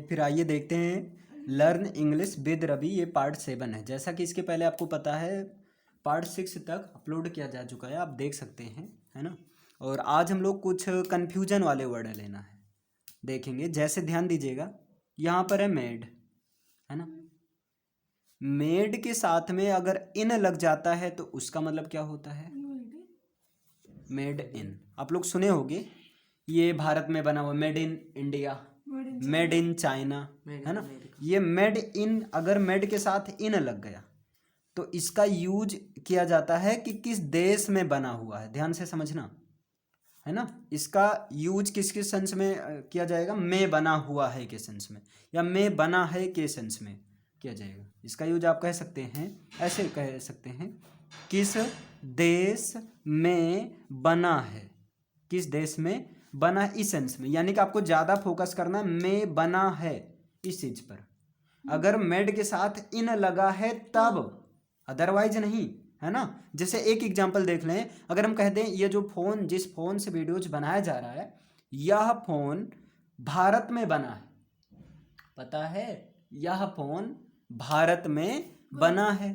फिर आइए देखते हैं लर्न इंग्लिश विद रवि, ये पार्ट 7 है। जैसा कि इसके पहले आपको पता है पार्ट 6 तक अपलोड किया जा चुका है, आप देख सकते हैं, है ना। और आज हम लोग कुछ कन्फ्यूजन वाले वर्ड लेना है, देखेंगे। जैसे ध्यान दीजिएगा, यहाँ पर है मेड, है ना। मेड के साथ में अगर इन लग जाता है तो उसका मतलब क्या होता है? Made in. आप लोग सुने होंगे, ये भारत में बना हुआ, made in India, made in China, है ना। ये मेड इन, अगर मेड के साथ इन लग गया तो इसका यूज किया जाता है कि किस देश में बना हुआ है, ध्यान से समझना, है ना। इसका यूज किस किस सेंस में किया जाएगा? में बना हुआ है के सेंस में, या में बना है के सेंस में किया जाएगा। इसका यूज आप कह सकते हैं, ऐसे कह सकते हैं, किस देश में बना है, किस देश में बना है, इस सेंस में। यानी कि आपको ज़्यादा फोकस करना है में बना है इस चीज पर। अगर मेड के साथ इन लगा है तब, अदरवाइज नहीं, है ना। जैसे एक एग्जांपल देख लें, अगर हम कह दें ये जो फोन, जिस फोन से वीडियोज बनाया जा रहा है, यह फोन भारत में बना है, पता है, यह फोन भारत में बना है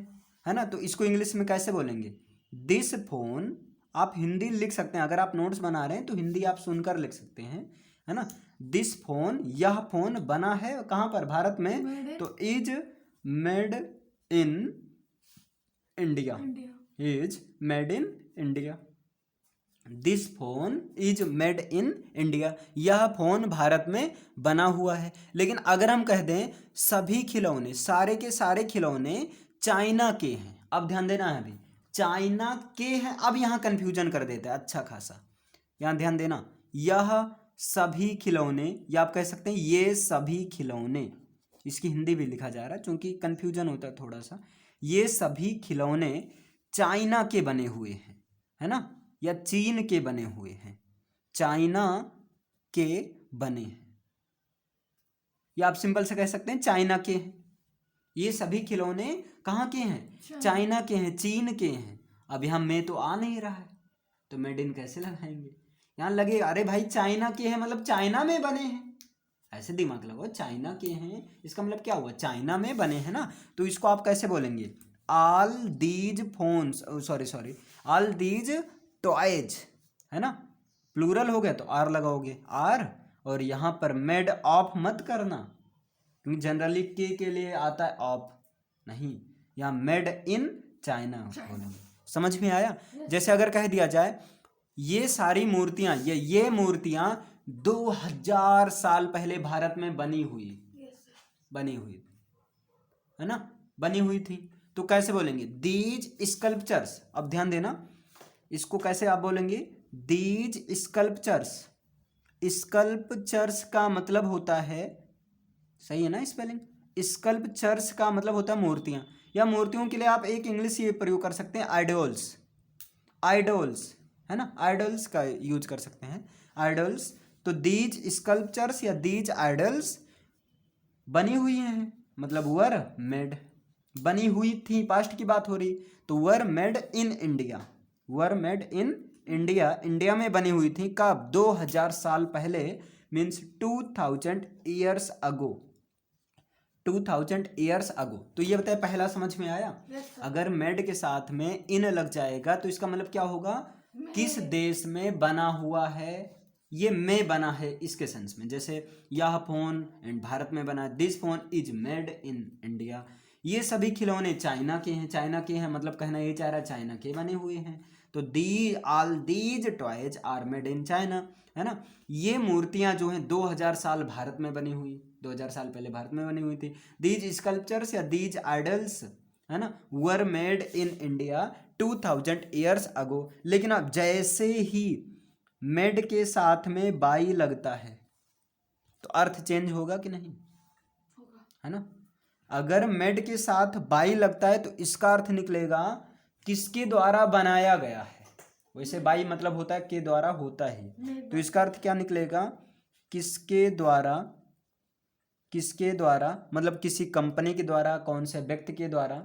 ना। तो इसको इंग्लिश में कैसे बोलेंगे? This phone. आप हिंदी लिख सकते हैं, अगर आप नोट्स बना रहे हैं तो हिंदी आप सुनकर लिख सकते हैं, है ना। दिस फोन, यह फोन बना है कहाँ पर? भारत में। तो is made in India, is made in India. This phone is made in India, यह फोन भारत में बना हुआ है। लेकिन अगर हम कह दें सभी खिलौने, सारे के सारे खिलौने चाइना के हैं, अब ध्यान देना है, अभी चाइना के हैं, अब यहाँ कंफ्यूजन कर देता है अच्छा खासा। यहाँ ध्यान देना, यह सभी खिलौने, या आप कह सकते हैं ये सभी खिलौने, इसकी हिंदी भी लिखा जा रहा है क्योंकि कंफ्यूजन होता है थोड़ा सा। ये सभी खिलौने चाइना के बने हुए हैं, है ना, या चीन के बने हुए हैं, चाइना के बने हैं, या आप सिंपल से कह सकते हैं चाइना के हैं। ये सभी खिलौने कहाँ के हैं? चाइना के हैं, चीन के हैं। अब यहाँ में तो आ नहीं रहा है, तो मेड इन कैसे लगाएंगे? यहाँ लगे अरे भाई चाइना के हैं मतलब चाइना में बने हैं, ऐसे दिमाग लगाओ, चाइना के हैं इसका मतलब क्या हुआ? चाइना में बने हैं ना। तो इसको आप कैसे बोलेंगे? All these phones, sorry all these toys, है ना। प्लूरल हो गया तो आर लगाओगे, आर। और यहाँ पर मेड ऑफ मत करना, क्योंकि जनरली के लिए आता है ऑफ, नहीं, यहाँ मेड इन चाइना बोलेंगे। समझ में आया? जैसे अगर कह दिया जाए ये सारी मूर्तियां, ये मूर्तियां 2000 साल पहले भारत में बनी हुई है ना, बनी हुई थी, तो कैसे बोलेंगे? These sculptures. अब ध्यान देना, इसको कैसे आप बोलेंगे? These sculptures. स्कल्पचर्स का मतलब होता है, सही है ना स्पेलिंग? स्कल्पचर्स का मतलब होता है मूर्तियां, या मूर्तियों के लिए आप एक इंग्लिश ये प्रयोग कर सकते हैं, आइडोल्स, आइडोल्स, है ना, आइडल्स का यूज कर सकते हैं, आइडल्स। तो दीज स्कल्पचर्स या दीज आइडल्स बनी हुई हैं, मतलब वर मेड, बनी हुई थी, पास्ट की बात हो रही, तो were made in India, were made in India, India में बनी हुई थी। कब? 2000 साल पहले, means 2000 years ago, 2000 years ago. तो ये बताए, पहला समझ में आया? अगर मेड के साथ में इन लग जाएगा तो इसका मतलब क्या होगा? किस देश में बना हुआ है, ये में बना है इसके सेंस में। जैसे यह फोन एंड भारत में बना है, this phone is made in India. ये सभी खिलौने चाइना के हैं, चाइना के हैं मतलब कहना ये चाह रहा है चाइना के बने हुए हैं। तो the all these toys are made in China, है ना। ये मूर्तियां जो हैं 2000 साल भारत में बनी हुई, 2000 साल पहले भारत में बनी हुई थी। दीज स्कल्पचर्स या दीज आइडल्स, है ना, were made in India 2000 years ago. लेकिन अब जैसे ही मेड के साथ में बाई लगता है तो अर्थ चेंज होगा कि नहीं? है ना। अगर मेड के साथ बाई लगता है तो इसका अर्थ निकलेगा किसके द्वारा बनाया गया है। वैसे बाई मतलब होता है के द्वारा होता है, तो इसका अर्थ क्या निकलेगा? किसके द्वारा, किसके द्वारा मतलब किसी कंपनी के द्वारा, कौन से व्यक्ति के द्वारा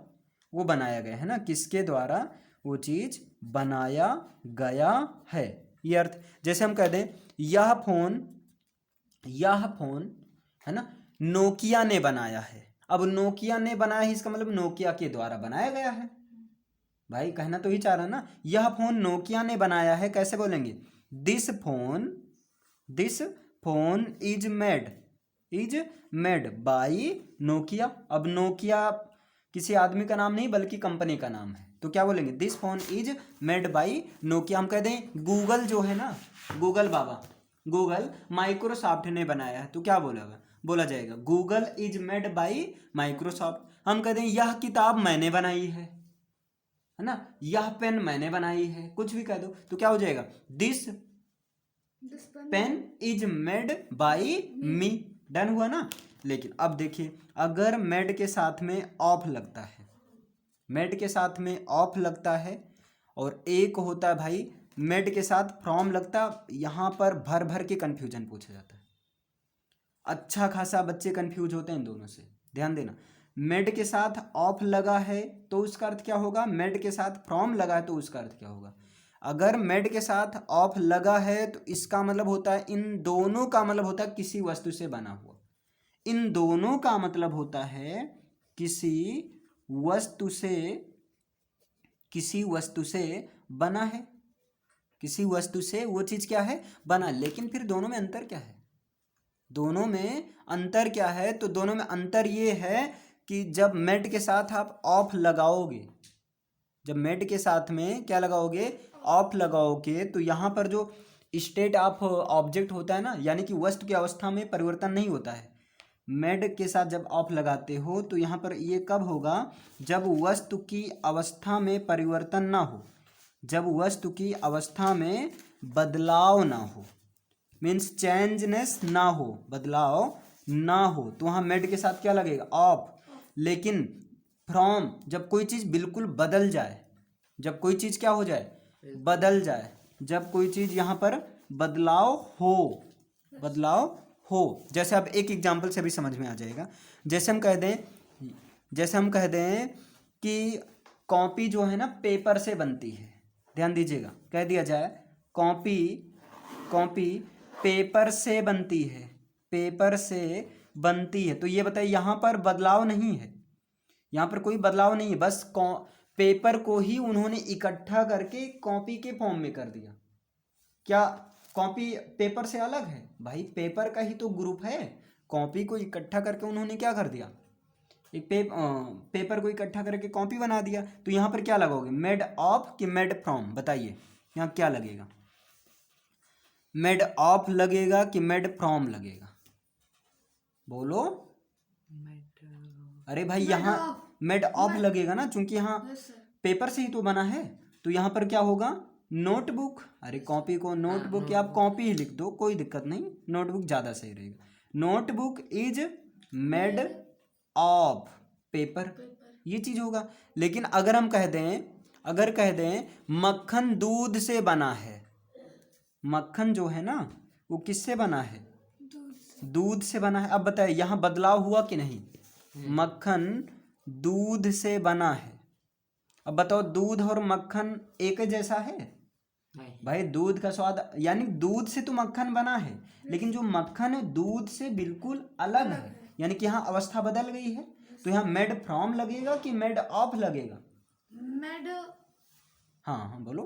वो बनाया गया है ना, किसके द्वारा वो चीज बनाया गया है, ये अर्थ। जैसे हम कह दें यह फोन, है ना, नोकिया ने बनाया है। अब नोकिया ने बनाया है इसका मतलब नोकिया के द्वारा बनाया गया है। भाई कहना तो ही चाह रहा ना, यह फोन नोकिया ने बनाया है, कैसे बोलेंगे? This phone is made by Nokia. अब नोकिया किसी आदमी का नाम नहीं बल्कि कंपनी का नाम है, तो क्या बोलेंगे? This phone is made by Nokia. हम कह दें गूगल जो है ना, गूगल बाबा, गूगल माइक्रोसॉफ्ट ने बनाया है, तो क्या बोला जाएगा? Google is made by Microsoft. हम कह दें यह किताब मैंने बनाई है ना, यह पेन मैंने बनाई है, कुछ भी कह दो तो क्या हो जाएगा? This pen is made by me. Done हुआ ना। लेकिन अब देखिए, अगर मेड के साथ में ऑफ लगता है, मेड के साथ में ऑफ लगता है, और एक होता है भाई मेड के साथ फ्रॉम लगता, यहाँ पर भर भर के कन्फ्यूजन पूछा जाता है। अच्छा खासा बच्चे कंफ्यूज होते हैं इन दोनों से, ध्यान देना। मेड के साथ ऑफ लगा है तो उसका अर्थ क्या होगा? मेड के साथ फ्रॉम लगा है तो उसका अर्थ क्या होगा? अगर मेड के साथ ऑफ लगा है तो इसका मतलब होता है, इन दोनों का मतलब होता है किसी वस्तु से बना हुआ। इन दोनों का मतलब होता है किसी वस्तु से बना है, किसी वस्तु से वो चीज क्या है? बना। लेकिन फिर दोनों में अंतर क्या है? दोनों में अंतर क्या है? तो दोनों में अंतर ये है कि जब मेड के साथ आप ऑफ लगाओगे, जब मेड के साथ में क्या लगाओगे? ऑफ लगाओगे, तो यहाँ पर जो स्टेट ऑफ ऑब्जेक्ट होता है ना, यानी कि वस्तु की अवस्था में परिवर्तन नहीं होता है। मेड के साथ जब ऑफ लगाते हो तो यहाँ पर ये कब होगा? जब वस्तु की अवस्था में परिवर्तन ना हो, जब वस्तु की अवस्था में बदलाव ना हो, मीन्स चेंजनेस ना हो, बदलाव ना हो, तो वहाँ मेड के साथ क्या लगेगा? ऑफ। लेकिन फ्रॉम, जब कोई चीज़ बिल्कुल बदल जाए, जब कोई चीज़ क्या हो जाए? बदल जाए, जब कोई चीज़ यहाँ पर बदलाव हो, जैसे अब एक एग्जाम्पल से भी समझ में आ जाएगा। जैसे हम कह दें कि कॉपी जो है ना पेपर से बनती है, ध्यान दीजिएगा, कह दिया जाए कॉपी पेपर से बनती है, तो ये बताइए यहाँ पर बदलाव नहीं है, यहाँ पर कोई बदलाव नहीं है, बस पेपर को ही उन्होंने इकट्ठा करके कॉपी के फॉर्म में कर दिया। क्या कॉपी पेपर से अलग है? भाई पेपर का ही तो ग्रुप है, कॉपी को इकट्ठा करके उन्होंने क्या कर दिया? एक पेपर को इकट्ठा करके कॉपी बना दिया। तो यहाँ पर क्या लगाओगे? मेड ऑफ कि मेड फ्रॉम? बताइए यहाँ क्या लगेगा? मेड ऑफ लगेगा कि मेड फ्रॉम लगेगा? बोलो। अरे भाई यहाँ मेड ऑफ लगेगा ना, क्योंकि यहाँ पेपर से ही तो बना है। तो यहाँ पर क्या होगा? नोटबुक। अरे कॉपी को नोटबुक, या आप कॉपी ही लिख दो, कोई दिक्कत नहीं, नोटबुक ज़्यादा सही रहेगा। Notebook is made of paper, ये चीज़ होगा। लेकिन अगर हम कह दें मक्खन दूध से बना है, मक्खन जो है ना वो किससे बना है? दूध से बना है। अब बताइए यहाँ बदलाव हुआ कि नहीं? मक्खन दूध से बना है। अब बताओ दूध और मक्खन एक जैसा है? भाई दूध का स्वाद, यानी दूध से तो मक्खन बना है, लेकिन जो मक्खन है दूध से बिल्कुल अलग है, यानी कि यहाँ अवस्था बदल गई है। तो यहाँ मेड फ्रॉम लगेगा कि मेड ऑफ लगेगा? मेड। हाँ बोलो।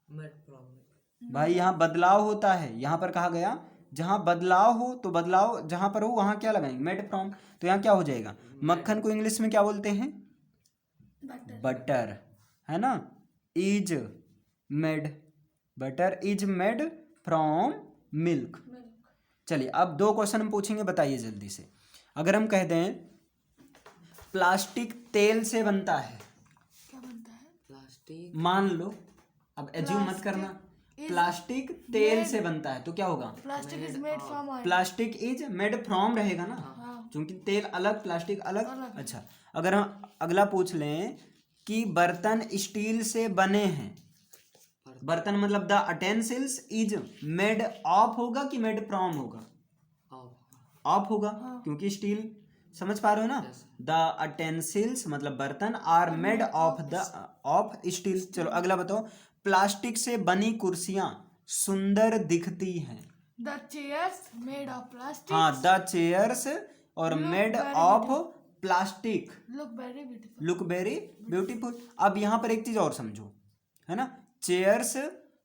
Made from. भाई यहाँ बदलाव होता है, यहाँ पर कहा गया जहाँ बदलाव हो, तो बदलाव जहाँ पर हो वहाँ क्या लगाएंगे? Made from. तो यहाँ क्या हो जाएगा? मक्खन को इंग्लिश में क्या बोलते हैं? बटर, है ना? Is made, butter is made from milk. चलिए अब दो क्वेश्चन हम पूछेंगे, बताइए जल्दी से। अगर हम कह दें प्लास्टिक तेल से बनता है, क्या बनता है? प्लास्टिक। मान लो, अब एज्यूम मत करना, प्लास्टिक तेल से बनता है, तो क्या होगा? Plastic is made from oil. Plastic is made from रहेगा ना, हाँ। क्योंकि तेल अलग प्लास्टिक अलग। अच्छा, अगर हम अगला पूछ लें कि बर्तन स्टील से बने हैं, बर्तन मतलब the utensils is made of होगा कि मेड फ्रॉम होगा? ऑफ होगा, क्योंकि स्टील, समझ पा रहे हो ना? द अटेंसिल्स मतलब बर्तन आर मेड ऑफ स्टील। चलो अगला बताओ, प्लास्टिक से बनी कुर्सियां सुंदर दिखती हैं, The chairs made of plastic हाँ, द चेयर्स और Look made very of plastic look very beautiful. Look very beautiful. अब यहाँ पर एक चीज और समझो, है ना, chairs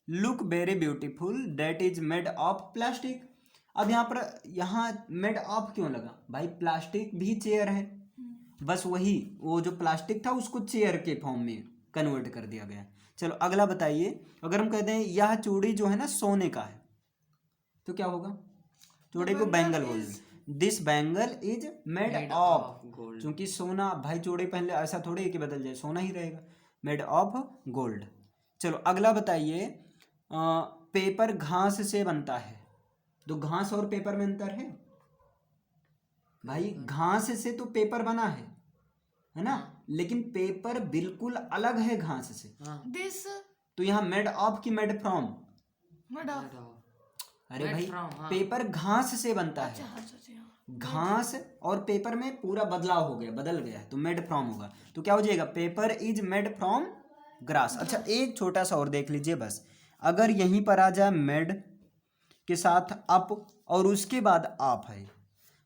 look very beautiful that is made of plastic. अब यहाँ मेड ऑफ क्यों लगा भाई, प्लास्टिक भी चेयर है, बस वही वो जो प्लास्टिक था उसको चेयर के फॉर्म में कन्वर्ट कर दिया गया। चलो अगला बताइए, अगर हम कहते हैं यह चूड़ी जो है ना सोने का है तो क्या होगा, चूड़ी को बैंगल बोल this bangle is made of, क्योंकि सोना भाई चूड़ी पहन ले ऐसा थोड़ी है कि बदल जाए, सोना ही रहेगा, मेड ऑफ गोल्ड। चलो अगला बताइए, पेपर घास से बनता है, तो घास और पेपर में अंतर है भाई, घास से तो पेपर बना है ना, लेकिन पेपर बिल्कुल अलग है घास से। This तो यहाँ मेड ऑफ की मेड फ्रॉम, made of अरे भाई पेपर घास से बनता है, घास और पेपर में पूरा बदलाव हो गया, बदल गया है, तो मेड फ्रॉम होगा। तो क्या हो जाएगा, paper is made from grass. अच्छा एक छोटा सा और देख लीजिए बस, अगर यहीं पर आ जाए मेड के साथ अप और उसके बाद ऑफ है,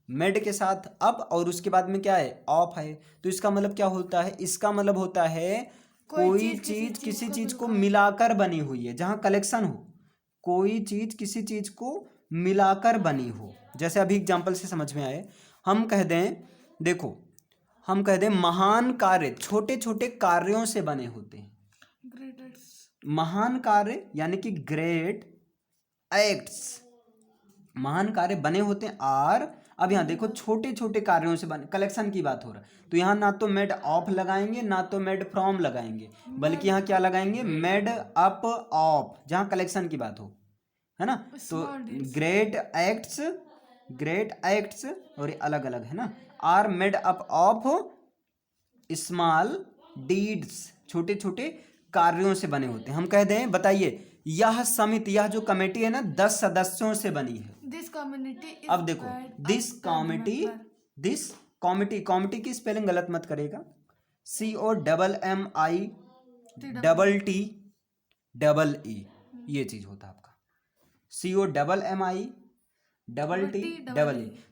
मेड के साथ अप और उसके बाद में क्या है ऑफ है, तो इसका मतलब क्या होता है, इसका मतलब होता है कोई चीज किसी चीज को मिलाकर बनी हुई है, जहां कलेक्शन हो, कोई चीज किसी चीज को मिलाकर बनी हो। जैसे अभी एग्जांपल से समझ में आए, हम कह दें, देखो हम कह दें महान कार्य छोटे छोटे कार्यों से बने होते हैं, greatest महान कार्य यानी कि ग्रेट एक्ट्स, महान कार्य बने होते हैं। और अब यहाँ देखो छोटे छोटे कार्यों से बने, कलेक्शन की बात हो रहा है, तो यहाँ ना तो मेड ऑफ लगाएंगे ना तो मेड फ्रॉम लगाएंगे, बल्कि यहाँ क्या लगाएंगे, मेड अप ऑफ, जहाँ कलेक्शन की बात हो, है ना। तो ग्रेट एक्ट्स और ये अलग अलग है ना, are made up of small deeds, छोटे छोटे कार्यों से बने होते हैं। हम कह दें, बताइए यह समिति, यह जो कमेटी है ना 10 सदस्यों से बनी है। this community is अब देखो made this of 10 comity, member. This comity, comity की स्पेलिंग गलत मत करेगा, COMMI ये चीज होता है आपका, COMMI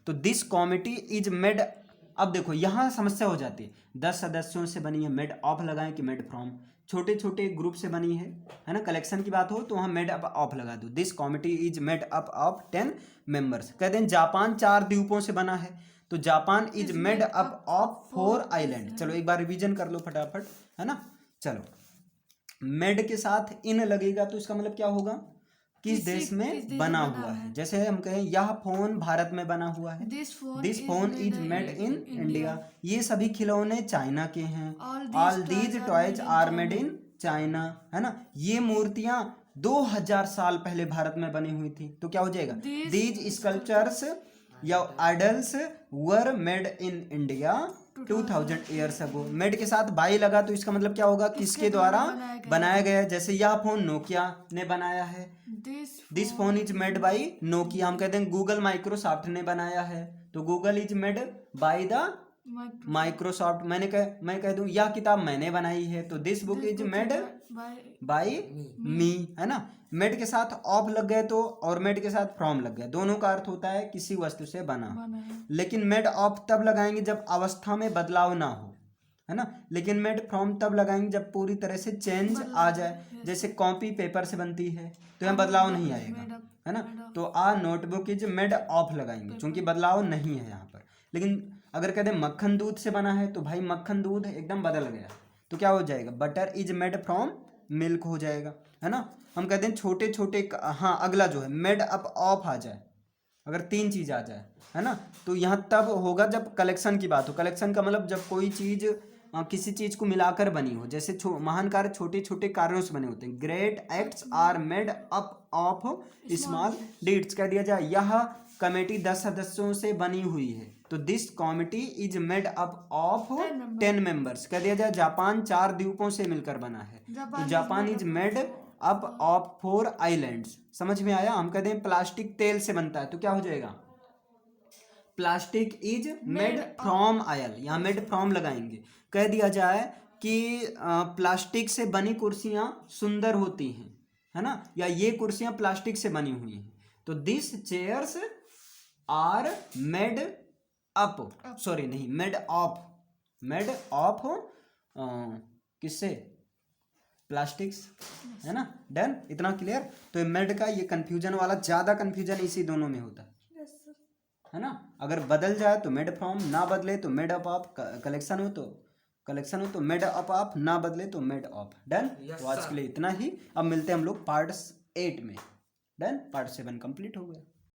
तो दिस कॉमिटी इज मेड। अब देखो यहाँ समस्या हो जाती है, 10 सदस्यों से बनी है, मेड ऑफ लगाएं कि मेड फ्रॉम, छोटे छोटे ग्रुप से बनी है ना, कलेक्शन की बात हो तो वहाँ मेड अप ऑफ लगा दो, this comity is made up of 10 members. कहते हैं जापान 4 द्वीपों से बना है, तो Japan is made up of 4 island. चलो एक बार रिवीजन कर लो फटाफट, है ना। चलो मेड के साथ इन लगेगा तो इसका मतलब क्या होगा, किस देश में बना हुआ है। जैसे हम कहें यह फोन भारत में बना हुआ है, this phone is made in India, ये सभी खिलौने चाइना के हैं, all these toys are made in China, है ना। ये मूर्तियां 2000 साल पहले भारत में बनी हुई थी, तो क्या हो जाएगा, दीज स्कल्पचर्स या idols were made in India 2000 years ago. Made के साथ बाई लगा तो इसका मतलब क्या होगा, किसके द्वारा बनाया गया है। जैसे यह फोन नोकिया ने बनाया है, this phone is made by Nokia. हम कहते हैं गूगल माइक्रोसॉफ्ट ने बनाया है, तो Google is made by the Microsoft. मैं कह दूं यह किताब मैंने बनाई है, तो this book is made by me, है ना। मेड के साथ ऑफ लग गए तो, और मेड के साथ फ्रॉम लग गया, दोनों का अर्थ होता है किसी वस्तु से बना। लेकिन मेड ऑफ तब लगाएंगे जब अवस्था में बदलाव ना हो, है ना। लेकिन मेड फ्रॉम तब लगाएंगे जब पूरी तरह से चेंज आ जाए। जैसे कॉपी पेपर से बनती है तो यहाँ बदलाव नहीं आएगा, है ना। तो आ नोटबुक इज मेड ऑफ लगाएंगे क्योंकि बदलाव नहीं है यहाँ पर। लेकिन अगर कहते हैं मक्खन दूध से बना है तो भाई मक्खन दूध एकदम बदल गया, तो क्या हो जाएगा, butter is made from milk हो जाएगा, है ना। हम कहते हैं छोटे छोटे, हाँ अगला जो है मेड अप ऑफ आ जाए, अगर 3 चीज आ जाए, है ना, तो यहाँ तब होगा जब कलेक्शन की बात हो। कलेक्शन का मतलब जब कोई चीज किसी चीज को मिलाकर बनी हो। जैसे महान कार्य छोटे छोटे कार्यों से बने होते हैं, great acts are made up of small deeds. कह दिया जाए यह कमेटी 10 सदस्यों से बनी हुई है, तो this comity is made up of 10 members. कह दिया जाए जापान 4 द्वीपों से मिलकर बना है, तो Japan is made up of 4 islands. समझ में आया। हम कहते हैं प्लास्टिक तेल से बनता है, तो क्या हो जाएगा, plastic is made from oil, यहाँ मेड फ्रॉम लगाएंगे। कह दिया जाए कि प्लास्टिक से बनी कुर्सियां सुंदर होती हैं, है ना, या ये कुर्सियां प्लास्टिक से बनी हुई हैं, तो this chairs are made up, sorry नहीं, मेड ऑफ किससे, प्लास्टिक्स, है ना। डन, इतना क्लियर। तो मेड का ये कंफ्यूजन वाला, ज्यादा कंफ्यूजन इसी दोनों में होता है ना। अगर बदल जाए तो मेड फ्रॉम, ना बदले तो मेड अप ऑफ, कलेक्शन हो तो मेड अप ऑफ, ना बदले तो मेड ऑफ। डन। तो आज के लिए इतना ही। अब मिलते हैं हम लोग पार्ट 8 में। डन, पार्ट 7 कंप्लीट हो गया।